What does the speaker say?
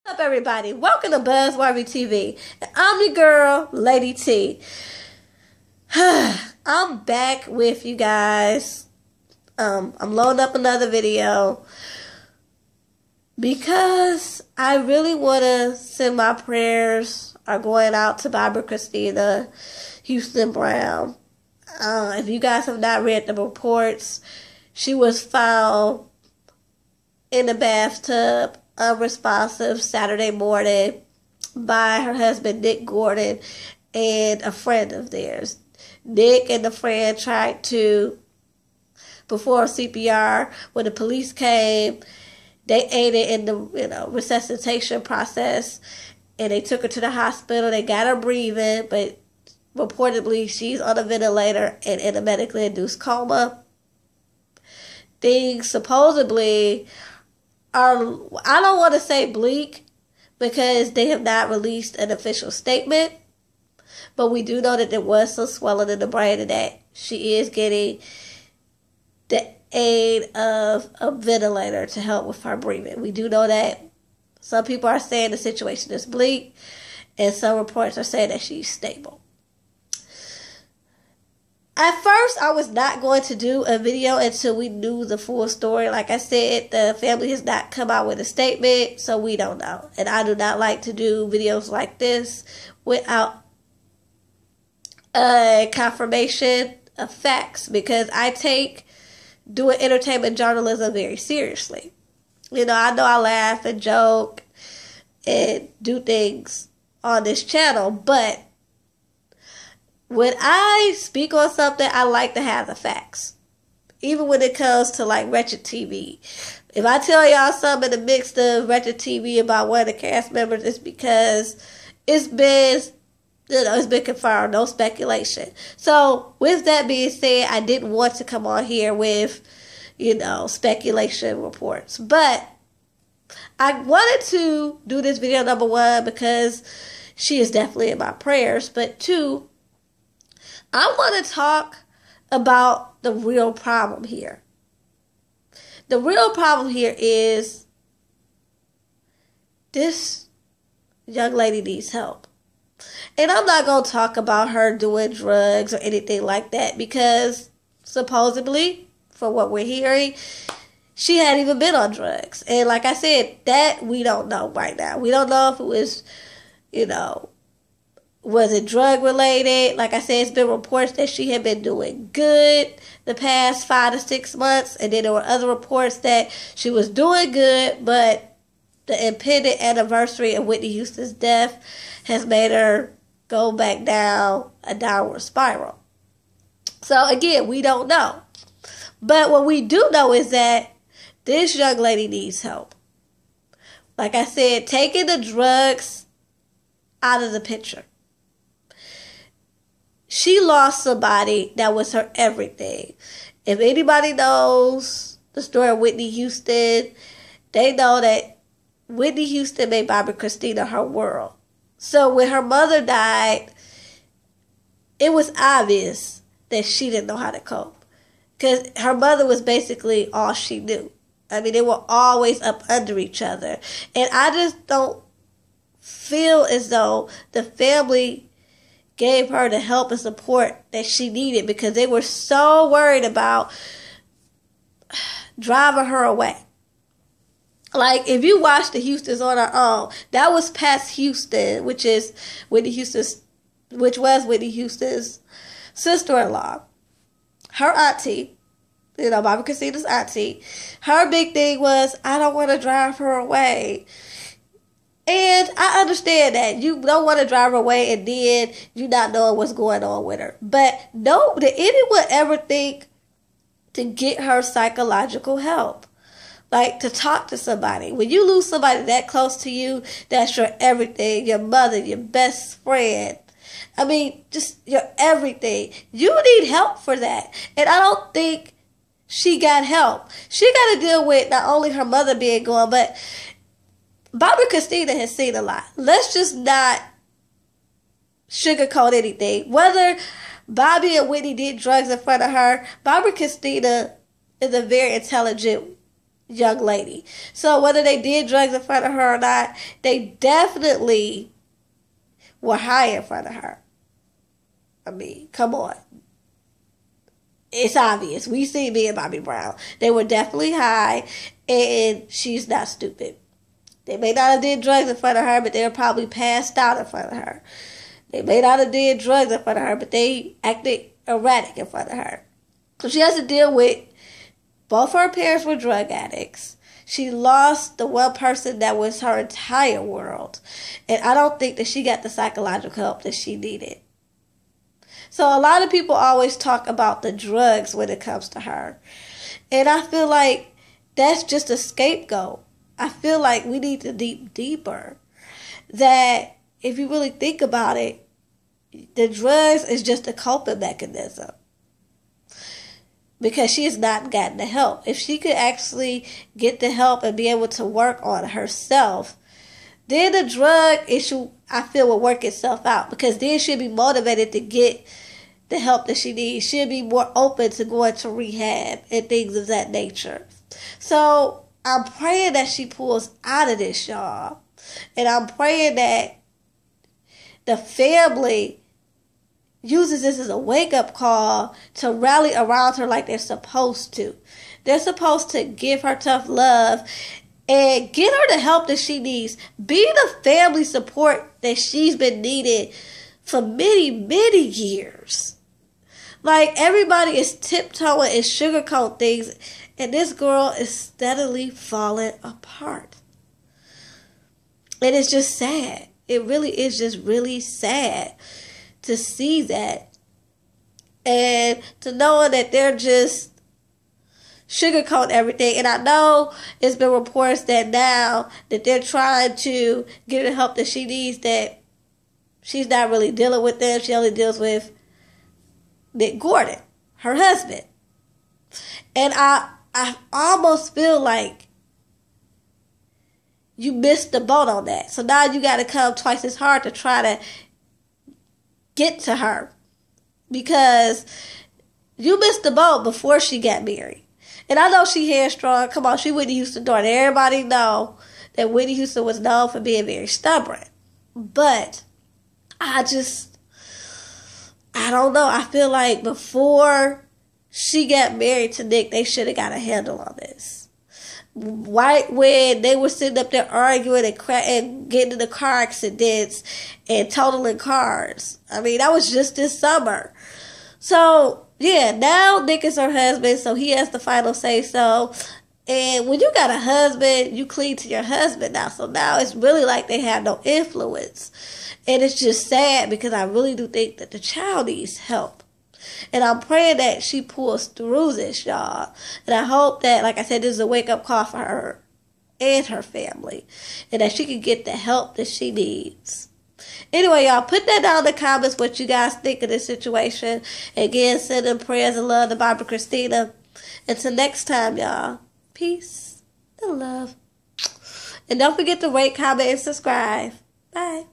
What's up, everybody? Welcome to Buzzworthy TV. And I'm your girl, Lady T. I'm back with you guys. I'm loading up another video because I really want to send my prayers are going out to Bobbi Kristina, Houston Brown. If you guys have not read the reports, she was found in the bathtub, unresponsive, Saturday morning by her husband, Nick Gordon, and a friend of theirs. Nick and the friend tried to perform CPR. When the police came, they aided in the resuscitation process, and they took her to the hospital. They got her breathing, but reportedly she's on a ventilator and in a medically induced coma. Things supposedly are, I don't want to say bleak because they have not released an official statement, but we do know that there was some swelling in the brain and that she is getting the aid of a ventilator to help with her breathing. We do know that. Some people are saying the situation is bleak, and some reports are saying that she's stable. At first, I was not going to do a video until we knew the full story. Like I said, the family has not come out with a statement, so we don't know. And I do not like to do videos like this without a confirmation of facts, because I take doing entertainment journalism very seriously. I know I laugh and joke and do things on this channel, but when I speak on something, I like to have the facts. Even when it comes to like Wretched TV. If I tell y'all something in the mix of Wretched TV about one of the cast members, it's because it's been, it's been confirmed, no speculation. So with that being said, I didn't want to come on here with, speculation reports. But I wanted to do this video, number one, because she is definitely in my prayers. But two, I want to talk about the real problem here. The real problem here is this young lady needs help. And I'm not going to talk about her doing drugs or anything like that, because supposedly, from what we're hearing, she hadn't even been on drugs. And like I said, that we don't know right now. We don't know if it was, was it drug related? Like I said, it's been reports that she had been doing good the past 5 to 6 months. And then there were other reports that she was doing good, but the impending anniversary of Whitney Houston's death has made her go back down a downward spiral. So again, we don't know. But what we do know is that this young lady needs help. Like I said, taking the drugs out of the picture. She lost somebody that was her everything. If anybody knows the story of Whitney Houston, they know that Whitney Houston made Bobbi Kristina her world. So when her mother died, it was obvious that she didn't know how to cope, because her mother was basically all she knew. I mean, they were always up under each other. And I just don't feel as though the family gave her the help and support that she needed, because they were so worried about driving her away. Like, if you watch the Houstons on Her Own, that was Pat Houston, which was Whitney Houston's sister-in-law. Her auntie, Bobbi Kristina's auntie, her big thing was, I don't want to drive her away. And I understand that. You don't want to drive her away and then you not knowing what's going on with her. But no, did anyone ever think to get her psychological help? Like, to talk to somebody. When you lose somebody that close to you, that's your everything, your mother, your best friend. I mean, just your everything. You need help for that. And I don't think she got help. She got to deal with not only her mother being gone, but Bobbi Kristina has seen a lot. Let's just not sugarcoat anything. Whether Bobbi and Whitney did drugs in front of her, Bobbi Kristina is a very intelligent young lady. So whether they did drugs in front of her or not, they definitely were high in front of her. I mean, come on. It's obvious. We see me and Bobby Brown. They were definitely high, and she's not stupid. They may not have did drugs in front of her, but they were probably passed out in front of her. They may not have did drugs in front of her, but they acted erratic in front of her. So she has to deal with both her parents were drug addicts. She lost the one person that was her entire world. And I don't think that she got the psychological help that she needed. So a lot of people always talk about the drugs when it comes to her. And I feel like that's just a scapegoat. I feel like we need to dig deeper. That if you really think about it, the drugs is just a coping mechanism. Because she has not gotten the help. If she could actually get the help and be able to work on herself, then the drug issue, I feel, will work itself out. Because then she'll be motivated to get the help that she needs. She'll be more open to going to rehab and things of that nature. So I'm praying that she pulls out of this, y'all. And I'm praying that the family uses this as a wake-up call to rally around her like they're supposed to. They're supposed to give her tough love and get her the help that she needs. Be the family support that she's been needing for many, many years. Like, everybody is tiptoeing and sugarcoat things, and this girl is steadily falling apart. And it's just sad. It really is just really sad to see that, and to know that they're just sugarcoat everything. And I know it's been reports that now that they're trying to get the help that she needs, that she's not really dealing with them. She only deals with Nick Gordon, her husband. And I almost feel like you missed the boat on that. So now you got to come twice as hard to try to get to her, because you missed the boat before she got married. And I know she headstrong. Come on, she Whitney Houston daughter. Everybody know that Whitney Houston was known for being very stubborn. But I don't know. I feel like before she got married to Nick, they should have got a handle on this. Right when they were sitting up there arguing and getting into car accidents and totaling cars. I mean, that was just this summer. So, yeah, now Nick is her husband, so he has the final say so. And when you got a husband, you cleave to your husband now. So now it's really like they have no influence. And it's just sad, because I really do think that the child needs help. And I'm praying that she pulls through this, y'all. And I hope that, like I said, this is a wake-up call for her and her family. And that she can get the help that she needs. Anyway, y'all, put that down in the comments what you guys think of this situation. Again, send them prayers and love to Bobbi Kristina. Until next time, y'all. Peace and love. And don't forget to rate, comment, and subscribe. Bye.